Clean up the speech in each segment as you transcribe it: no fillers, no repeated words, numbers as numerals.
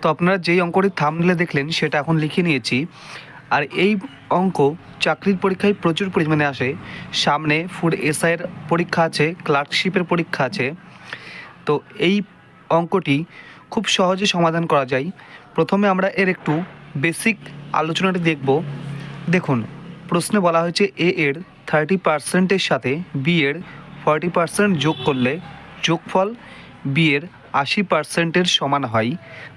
তো আপনারা যেই অঙ্কটি থাম্বনেলে দেখলেন সেটা এখন লিখে নিয়েছি। আর এই অঙ্ক চাকরির পরীক্ষায় প্রচুর পরিমাণে আসে। সামনে ফুড এসআইয়ের পরীক্ষা আছে, ক্লার্কশিপের পরীক্ষা আছে। তো এই অঙ্কটি খুব সহজে সমাধান করা যায়। প্রথমে আমরা এর একটু বেসিক আলোচনাটি দেখব। দেখুন, প্রশ্নে বলা হয়েছে এ এর 30%-এর সাথে বি এর 40% যোগ করলে যোগফল বি এর 80%-এর সমান হয়,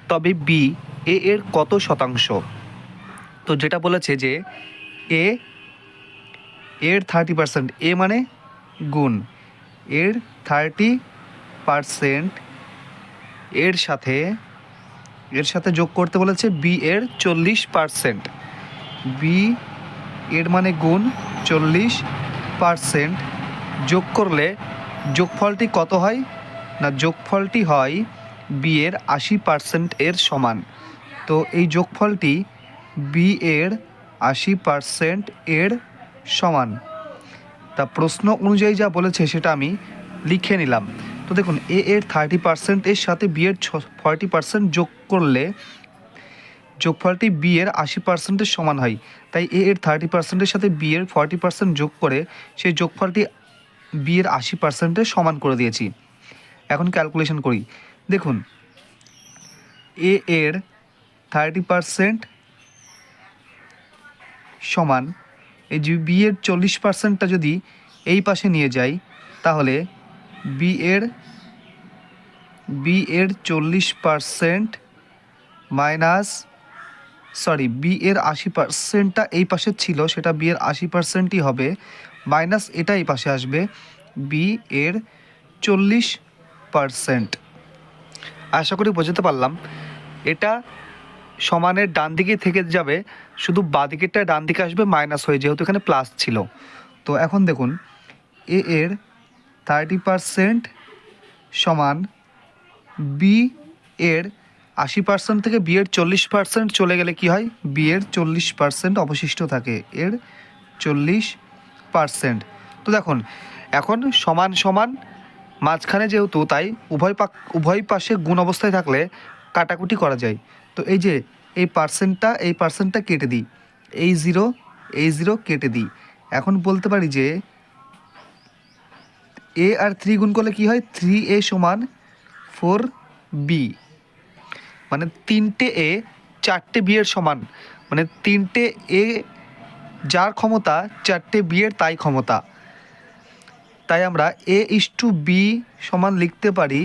তবে বি এ এর কত শতাংশ? তো যেটা বলেছে যে এ এর 30%, এ মানে গুণ, এর 30% এর সাথে যোগ করতে বলেছে বি এর 40%। বি এর মানে গুণ 40% যোগ করলে যোগফলটি কত হয়? না, যোগফলটি হয় বি এর 80% এর সমান। তো এই যোগফলটি বি এর 80% এর সমান। তা প্রশ্ন অনুযায়ী যা বলেছে সেটা আমি লিখে নিলাম। তো দেখুন, এ এর 30% এর সাথে বি এর 40% যোগ করলে যোগফলটি বি এর 80%-এর সমান হয়। তাই এ এর 30%-এর সাথে বি এর 40% যোগ করে সেই যোগফলটি বি এর 80%-এর সমান করে দিয়েছি। এখন ক্যালকুলেশন করি। দেখুন, এ এর 30% সমান এই যে বি এর 40%টা যদি এই পাশে নিয়ে যাই, তাহলে বি এর 40% মাইনাস, বি এর 80%টা এই পাশে ছিল, সেটা বি এর 80%ই হবে, মাইনাস এটা এই পাশে আসবে বি এর 40%। আশা করি বোঝাতে পারলাম। এটা সমানের ডান দিকে থেকে যাবে, শুধু বাঁ দিকেরটা ডান দিকে আসবে মাইনাস হয়ে, যেহেতু এখানে প্লাস ছিল। তো এখন দেখুন, এ এর 30% সমান বি এর 80% থেকে বি এর 40% চলে গেলে কি হয়? বি এর 40% অবশিষ্ট থাকে, এর 40%। তো দেখুন, এখন সমান সমান মাঝখানে যেহেতু, তাই উভয় পাশে গুণ অবস্থায় থাকলে কাটাকুটি করা যায়। তো এই যে এই পার্সেন্টটা কেটে দিই, এই জিরো কেটে দিই। এখন বলতে পারি যে এ আর 3 গুণ করলে কি হয়? 3a সমান 4b, মানে 3টে এ 4টে বি এর সমান, মানে 3টে এ যার ক্ষমতা 4টে বি এর তাই ক্ষমতা। তাই আমরা এ ইস টু বি সমান লিখতে পারি,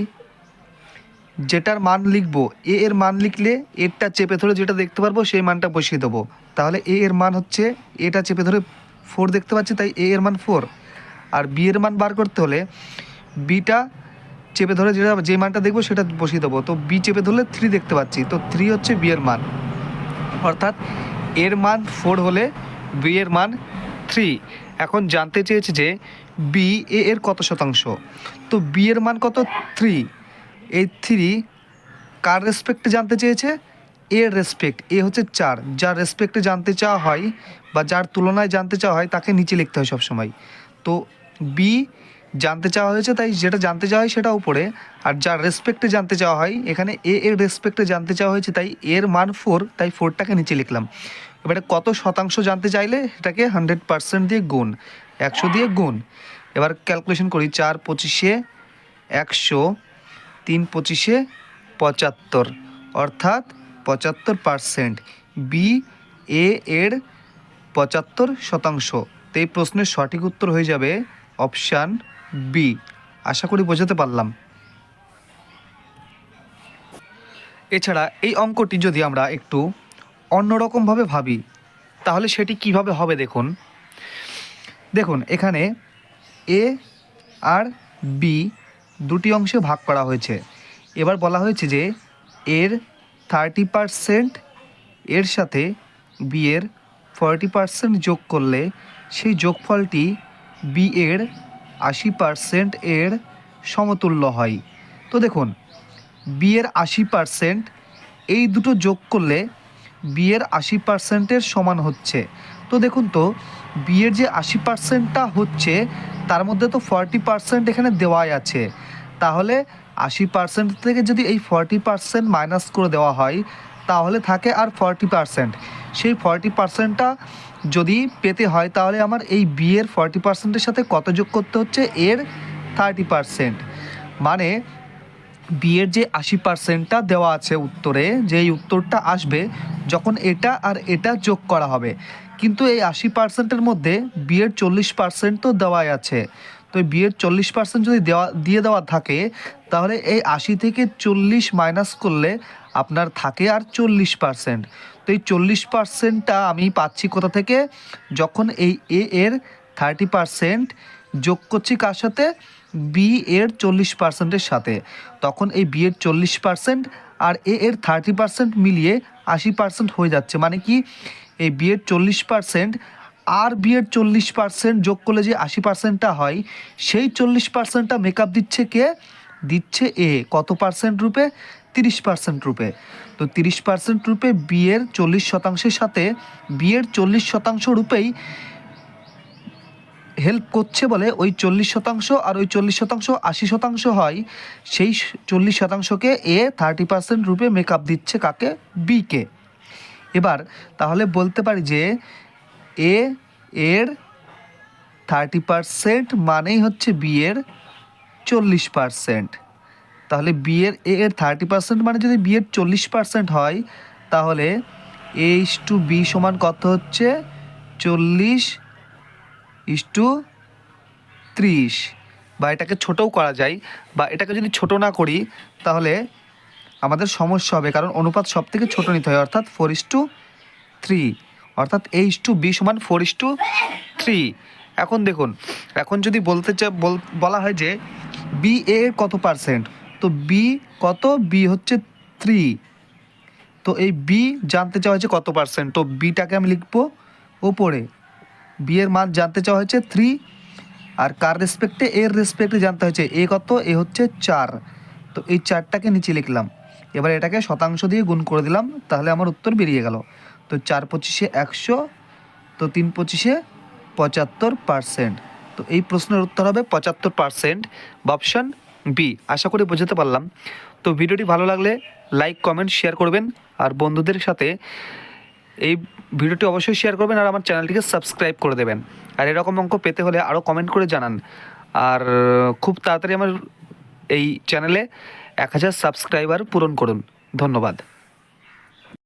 যেটার মান লিখব, এ এর মান লিখলে এরটা চেপে ধরে যেটা দেখতে পারবো সেই মানটা বসিয়ে দেবো। তাহলে এ এর মান হচ্ছে, এটা চেপে ধরে 4 দেখতে পাচ্ছি, তাই এ এর মান 4। আর বি এর মান বার করতে হলে বিটা চেপে ধরে যে মানটা দেখবো সেটা বসিয়ে দেবো। তো বি চেপে ধরলে 3 দেখতে পাচ্ছি, তো 3 হচ্ছে বি এর মান। অর্থাৎ এর মান 4 হলে বি এর মান 3। এখন জানতে চেয়েছে যে বি এ এর কত শতাংশ। তো বি এর মান কত? 3। এই 3 কার রেসপেক্টে জানতে চেয়েছে? এর রেসপেক্ট। এ হচ্ছে 4, যার রেসপেক্টে জানতে চাওয়া হয় বা যার তুলনায় জানতে চাওয়া হয় তাকে নিচে লিখতে হয় সবসময়। তো বি জানতে চাওয়া হয়েছে, তাই যেটা জানতে চাওয়া হয় সেটা উপরে, আর যার রেসপেক্টে জানতে চাওয়া হয়, এখানে এ এর রেসপেক্টে জানতে চাওয়া হয়েছে, তাই এর মান 4, তাই 4টাকে নিচে লিখলাম। এবারে কত শতাংশ জানতে চাইলে এটাকে 100% দিয়ে গুণ, 100 দিয়ে গুণ। এবার ক্যালকুলেশন করি, 4 25-এ 100, 3 25-এ 75, অর্থাৎ 75%। বি এ এর 75%। তো এই প্রশ্নের সঠিক উত্তর হয়ে যাবে অপশান বি। আশা করি বোঝাতে পারলাম। এছাড়া এই অঙ্কটি যদি আমরা একটু অন্যরকমভাবে ভাবি, তাহলে সেটি কিভাবে হবে দেখুন, এখানে এ আর বি দুটি অংশে ভাগ করা হয়েছে। এবার বলা হয়েছে যে এর 30% এর সাথে বি এর 40% যোগ করলে সেই যোগফলটি বি এর 80% এর সমতুল্য হয়। তো দেখুন, বি এর 80% এই দুটো যোগ করলে বি এর 80%-এর সমান হচ্ছে। তো দেখুন, তো বি এর যে 80%টা হচ্ছে, তার মধ্যে তো 40% এখানে দেওয়াই আছে। তাহলে 80% থেকে যদি এই 40% মাইনাস করে দেওয়া হয় তাহলে থাকে আর 40%। সেই 40%টা যদি পেতে হয় তাহলে আমার এই বি এর 40%-এর সাথে কত যোগ করতে হচ্ছে, এর 30%। মানে বিয়ের যে 80%টা দেওয়া আছে উত্তরে, যে এই উত্তরটা আসবে যখন এটা আর এটা যোগ করা হবে। কিন্তু এই 80%-এর মধ্যে বিয়ের 40% তো দেওয়াই আছে। তো এই বিয়ের 40% যদি দিয়ে দেওয়া থাকে তাহলে এই 80 থেকে 40 মাইনাস করলে আপনার থাকে আর 40%। তো এই 40%টা আমি পাচ্ছি কোথা থেকে, যখন এই এ এর 30% যোগ করছি কার সাথে, বি এর 40%-এর সাথে, তখন এই বি এর 40% আর এ এর 30% মিলিয়ে 80% হয়ে যাচ্ছে। মানে কি এই বি এর 40% আর বি এর 40% যোগ করলে যে 80%টা হয়, সেই 40%টা মেকআপ দিচ্ছে কে, দিচ্ছে এ। কত পার্সেন্ট রূপে, 30% রূপে। তো 30% রূপে বি এর 40%-এর সাথে বি এর 40% রূপেই হেল্প করছে বলে ওই 40% আর ওই 40% 80% হয়, সেই 40%কে এ 30% রূপে মেকআপ দিচ্ছে কাকে, বিকে। এবার তাহলে বলতে পারি যে এ এর 30% মানেই হচ্ছে বি এর 40%। তাহলে বি এর এ এর 30% মানে যদি বি এর 40% হয় তাহলে A/B সমান কত হচ্ছে, 40/30। বা এটাকে ছোটও করা যায়, বা এটাকে যদি ছোট না করি তাহলে আমাদের সমস্যা হবে, কারণ অনুপাত সব থেকে ছোটো নিতে হয়, অর্থাৎ 4:3। অর্থাৎ A/B সমান 4:3। এখন দেখুন, এখন যদি বলা হয় যে বি এর কত পার্সেন্ট, তো বি কত, বি হচ্ছে 3। তো এই বি জানতে চাওয়া হয়েছে কত পার্সেন্ট, তো বিটাকে আমি লিখবো ওপরে, বি এর মান জানতে চাওয়া হয়েছে 3, আর কার রেসপেক্টে, এর রেসপেক্টে জানতে হয়েছে এ কত, এ হচ্ছে 4। তো এই 4টাকে নিচে লিখলাম, এবার এটাকে শতাংশ দিয়ে গুণ করে দিলাম, তাহলে আমার উত্তর বেরিয়ে গেল। তো 4×25 100, তো 3×25 75%। তো এই প্রশ্নের উত্তর হবে 75% বা অপশান বি। আশা করি বোঝাতে পারলাম। তো ভিডিওটি ভালো লাগলে লাইক, কমেন্ট, শেয়ার করবেন, আর বন্ধুদের সাথে এই ভিডিওটি অবশ্যই শেয়ার করবেন, আর আমার চ্যানেলটিকে সাবস্ক্রাইব করে দেবেন। আর এরকম অঙ্ক পেতে হলে আরও কমেন্ট করে জানান। আর খুব তাড়াতাড়ি আমার এই চ্যানেলে 1000 সাবস্ক্রাইবার পূরণ করুন। ধন্যবাদ।